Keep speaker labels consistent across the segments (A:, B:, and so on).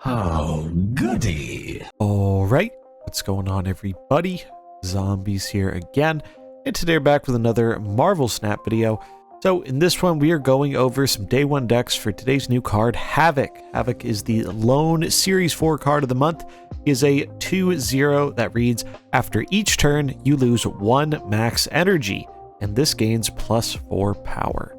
A: Oh, goody.
B: Alright, what's going on everybody? Zombies here again, and today we're back with another Marvel Snap video. So in this one we are going over some day 1 decks for today's new card, Havok. Havok is the lone Series 4 card of the month. He is a 2/0 that reads, after each turn you lose 1 max energy, and this gains +4 power.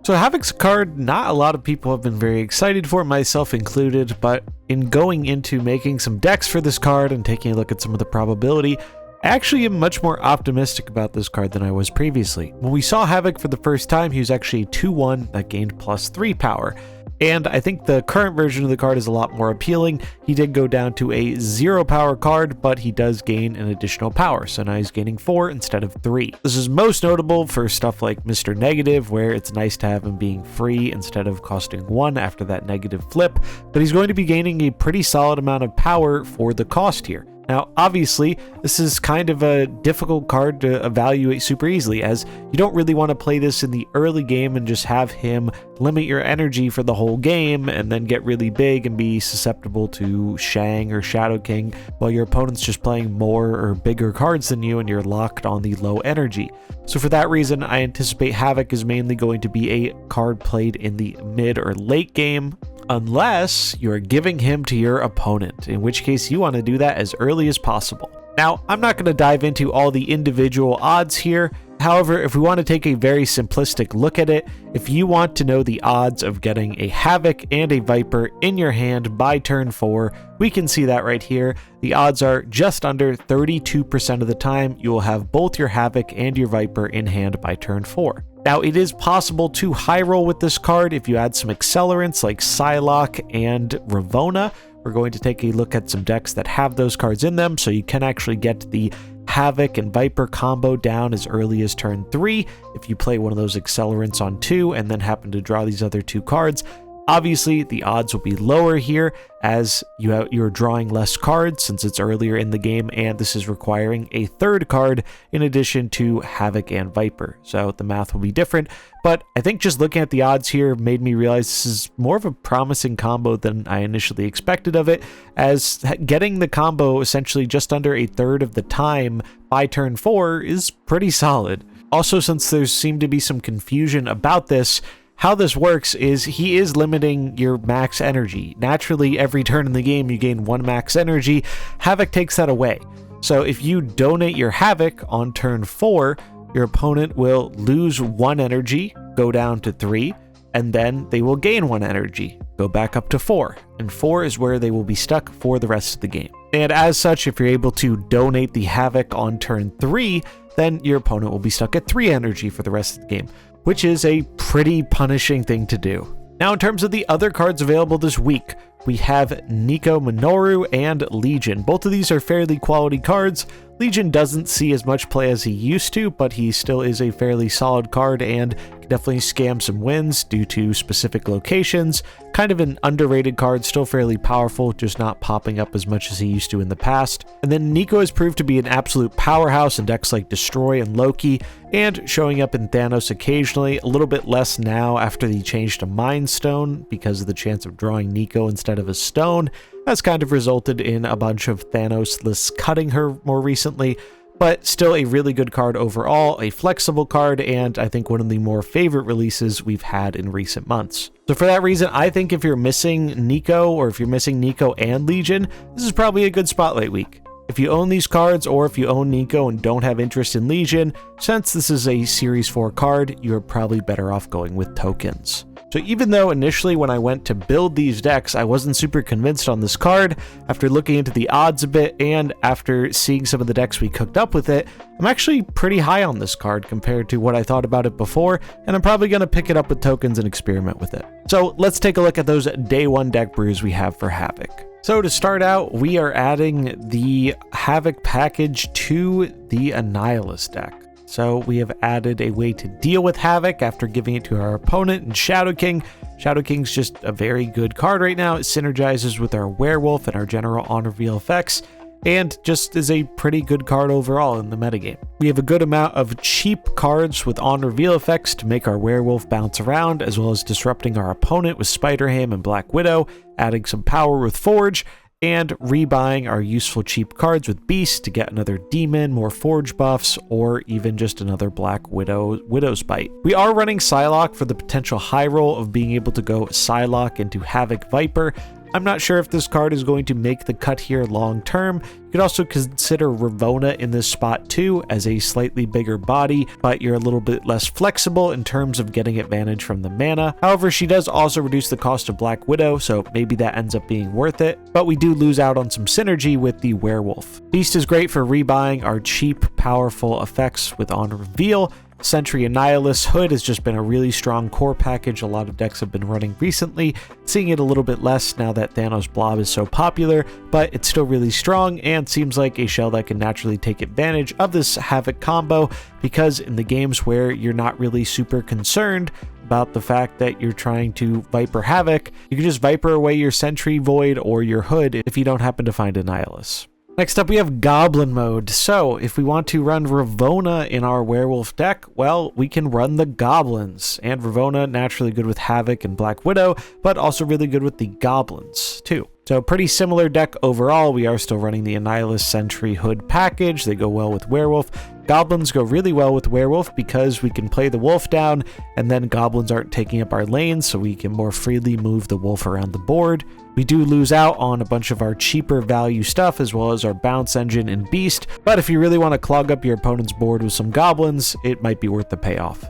B: So Havok's a card not a lot of people have been very excited for, myself included, but in going into making some decks for this card and taking a look at some of the probability, I actually am much more optimistic about this card than I was previously. When we saw Havok for the first time, he was actually a 2/1 that gained +3 power. And I think the current version of the card is a lot more appealing. He did go down to a 0 power card, but he does gain an additional power. So now he's gaining 4 instead of 3. This is most notable for stuff like Mr. Negative, where it's nice to have him being free instead of costing 1 after that negative flip. But he's going to be gaining a pretty solid amount of power for the cost here. Now, obviously, this is kind of a difficult card to evaluate super easily, as you don't really want to play this in the early game and just have him limit your energy for the whole game and then get really big and be susceptible to Shang or Shadow King while your opponent's just playing more or bigger cards than you and you're locked on the low energy. So for that reason, I anticipate Havok is mainly going to be a card played in the mid or late game, unless you're giving him to your opponent, in which case you want to do that as early as possible. Now, I'm not going to dive into all the individual odds here. However, if we want to take a very simplistic look at it, if you want to know the odds of getting a Havok and a Viper in your hand by turn 4, we can see that right here. The odds are just under 32% of the time you will have both your Havok and your Viper in hand by turn 4. Now, it is possible to high roll with this card if you add some accelerants like Psylocke and Ravonna. We're going to take a look at some decks that have those cards in them, so you can actually get the Havok and Viper combo down as early as turn 3 if you play one of those accelerants on 2 and then happen to draw these other 2 cards. Obviously, the odds will be lower here as you're drawing less cards since it's earlier in the game, and this is requiring a 3rd card in addition to Havok and Viper. So the math will be different, but I think just looking at the odds here made me realize this is more of a promising combo than I initially expected of it, as getting the combo essentially just under a third of the time by turn 4 is pretty solid. Also, since there seemed to be some confusion about this, how this works is he is limiting your max energy. Naturally, every turn in the game you gain 1 max energy. Havok takes that away. So if you donate your Havok on turn 4, your opponent will lose 1 energy, go down to 3, and then they will gain 1 energy, go back up to 4. And 4 is where they will be stuck for the rest of the game. And as such, if you're able to donate the Havok on turn 3, then your opponent will be stuck at 3 energy for the rest of the game, which is a pretty punishing thing to do. Now, in terms of the other cards available this week, we have Nico Minoru and Legion. Both of these are fairly quality cards. Legion doesn't see as much play as he used to, but he still is a fairly solid card and can definitely scam some wins due to specific locations. Kind of an underrated card, still fairly powerful, just not popping up as much as he used to in the past. And then Nico has proved to be an absolute powerhouse in decks like Destroy and Loki, and showing up in Thanos occasionally, a little bit less now after the change to Mind Stone because of the chance of drawing Nico instead of a stone. That's kind of resulted in a bunch of Thanos lists cutting her more recently, but still a really good card overall, a flexible card, and I think one of the more favorite releases we've had in recent months. So for that reason, I think if you're missing Nico, or if you're missing Nico and Legion, this is probably a good Spotlight week. If you own these cards, or if you own Nico and don't have interest in Legion, since this is a Series 4 card, you're probably better off going with tokens. So even though initially when I went to build these decks, I wasn't super convinced on this card, after looking into the odds a bit and after seeing some of the decks we cooked up with it, I'm actually pretty high on this card compared to what I thought about it before, and I'm probably going to pick it up with tokens and experiment with it. So let's take a look at those day 1 deck brews we have for Havok. So to start out, we are adding the Havok package to the Annihilus deck. So we have added a way to deal with Havok after giving it to our opponent in Shadow King. Shadow King's just a very good card right now. It synergizes with our Werewolf and our General on reveal effects. and just is a pretty good card overall in the metagame. We have a good amount of cheap cards with on-reveal effects to make our werewolf bounce around, as well as disrupting our opponent with Spider-Ham and Black Widow, adding some power with Forge, and rebuying our useful cheap cards with Beast to get another Demon, more Forge buffs, or even just another Black Widow's Bite. We are running Psylocke for the potential high roll of being able to go Psylocke into Havok Viper. I'm not sure if this card is going to make the cut here long term. You could also consider Ravonna in this spot too, as a slightly bigger body, but you're a little bit less flexible in terms of getting advantage from the mana. However, she does also reduce the cost of Black Widow, so maybe that ends up being worth it, but we do lose out on some synergy with the werewolf. Beast is great for rebuying our cheap, powerful effects with on reveal. Sentry Annihilus Hood has just been a really strong core package a lot of decks have been running recently, seeing it a little bit less now that Thanos Blob is so popular, but it's still really strong and seems like a shell that can naturally take advantage of this Havok combo, because in the games where you're not really super concerned about the fact that you're trying to Viper Havok, you can just Viper away your Sentry Void or your Hood if you don't happen to find Annihilus. Next up, we have Goblin mode. So if we want to run Ravonna in our werewolf deck, well, we can run the goblins. And Ravonna, naturally good with Havok and Black Widow, but also really good with the goblins too. So pretty similar deck overall. We are still running the Annihilus Sentry Hood package. They go well with werewolf. Goblins go really well with werewolf because we can play the wolf down, and then goblins aren't taking up our lanes, so we can more freely move the wolf around the board. We do lose out on a bunch of our cheaper value stuff, as well as our bounce engine and beast, but if you really want to clog up your opponent's board with some goblins, it might be worth the payoff.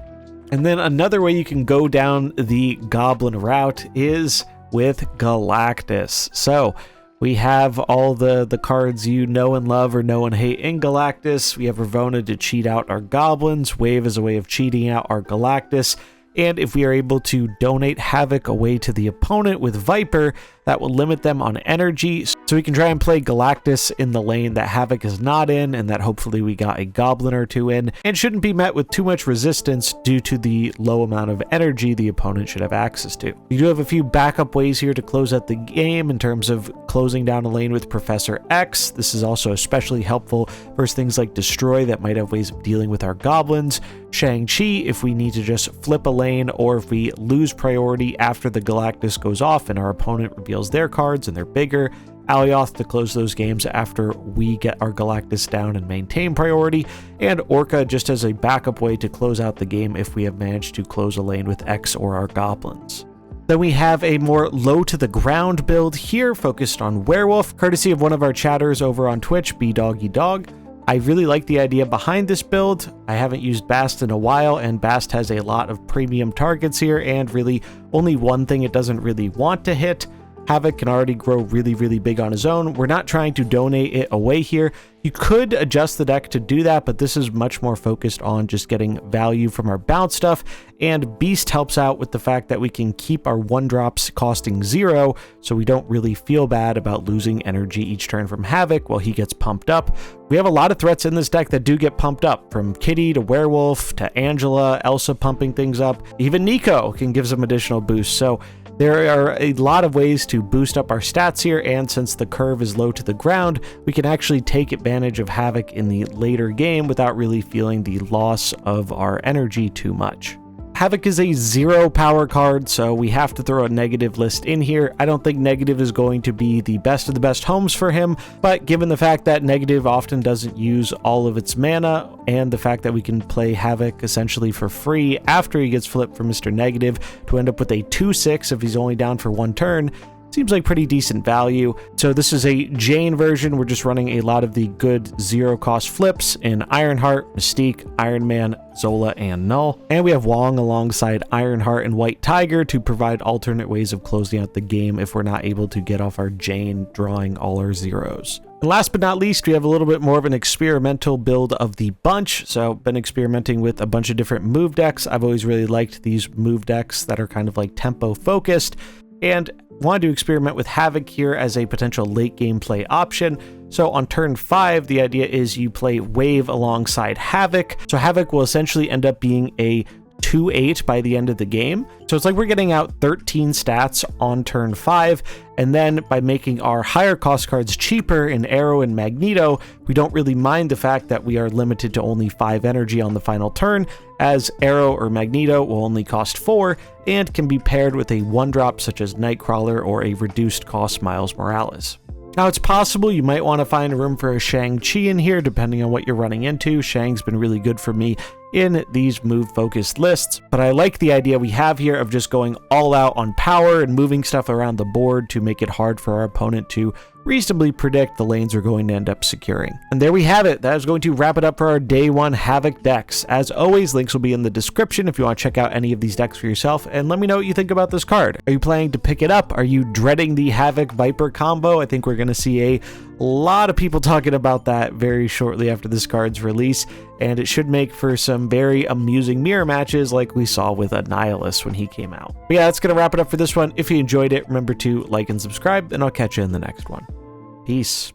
B: And then another way you can go down the goblin route is with Galactus. So we have all the cards you know and love or know and hate in Galactus. We have Ravonna to cheat out our goblins, Wave as a way of cheating out our Galactus, and if we are able to donate Havok away to the opponent with Viper, that will limit them on energy, so we can try and play Galactus in the lane that Havok is not in, and that hopefully we got a goblin or two in, and shouldn't be met with too much resistance due to the low amount of energy the opponent should have access to. We do have a few backup ways here to close out the game in terms of closing down a lane with Professor X. This is also especially helpful versus things like Destroy that might have ways of dealing with our goblins. Shang-Chi if we need to just flip a lane, or if we lose priority after the Galactus goes off and our opponent reveals their cards and they're bigger. Alioth to close those games after we get our Galactus down and maintain priority, and Orca just as a backup way to close out the game if we have managed to close a lane with X or our goblins. Then we have a more low to the ground build here focused on werewolf, courtesy of one of our chatters over on Twitch, BDoggyDog. I really like the idea behind this build. I haven't used Bast in a while, and Bast has a lot of premium targets here, and really only one thing it doesn't really want to hit. Havok can already grow really, really big on his own. We're not trying to donate it away here. You could adjust the deck to do that, but this is much more focused on just getting value from our bounce stuff, and Beast helps out with the fact that we can keep our 1-drops costing 0, so we don't really feel bad about losing energy each turn from Havok while he gets pumped up. We have a lot of threats in this deck that do get pumped up, from Kitty to Werewolf to Angela, Elsa pumping things up. Even Nico can give some additional boosts, so there are a lot of ways to boost up our stats here, and since the curve is low to the ground, we can actually take advantage of Havok in the later game without really feeling the loss of our energy too much. Havok is a 0 power card, so we have to throw a negative list in here. I don't think negative is going to be the best of the best homes for him, but given the fact that negative often doesn't use all of its mana, and the fact that we can play Havok essentially for free after he gets flipped for Mr. Negative to end up with a 2/6 if he's only down for 1 turn, seems like pretty decent value. So this is a Jane version. We're just running a lot of the good 0 cost flips in Ironheart, Mystique, Iron Man, Zola, and Null. And we have Wong alongside Ironheart and White Tiger to provide alternate ways of closing out the game if we're not able to get off our Jane drawing all our 0s. And last but not least, we have a little bit more of an experimental build of the bunch. So been experimenting with a bunch of different move decks. I've always really liked these move decks that are kind of like tempo focused, and wanted to experiment with Havok here as a potential late game play option. So on turn 5, the idea is you play Wave alongside Havok. So Havok will essentially end up being a 2-8 by the end of the game. So it's like we're getting out 13 stats on turn 5, and then by making our higher cost cards cheaper in Arrow and Magneto, we don't really mind the fact that we are limited to only 5 energy on the final turn, as Arrow or Magneto will only cost 4 and can be paired with a 1-drop such as Nightcrawler or a reduced cost Miles Morales. Now, it's possible you might want to find room for a Shang-Chi in here, depending on what you're running into. Shang's been really good for me in these move-focused lists, but I like the idea we have here of just going all out on power and moving stuff around the board to make it hard for our opponent to reasonably predict the lanes we're going to end up securing. And there we have it. That is going to wrap it up for our day 1 Havok decks. As always, links will be in the description if you want to check out any of these decks for yourself, and let me know what you think about this card. Are you planning to pick it up? Are you dreading the Havok Viper combo? I think we're going to see a lot of people talking about that very shortly after this card's release, and it should make for some very amusing mirror matches like we saw with Annihilus when he came out. But yeah, that's going to wrap it up for this one. If you enjoyed it, remember to like and subscribe, and I'll catch you in the next one. Peace.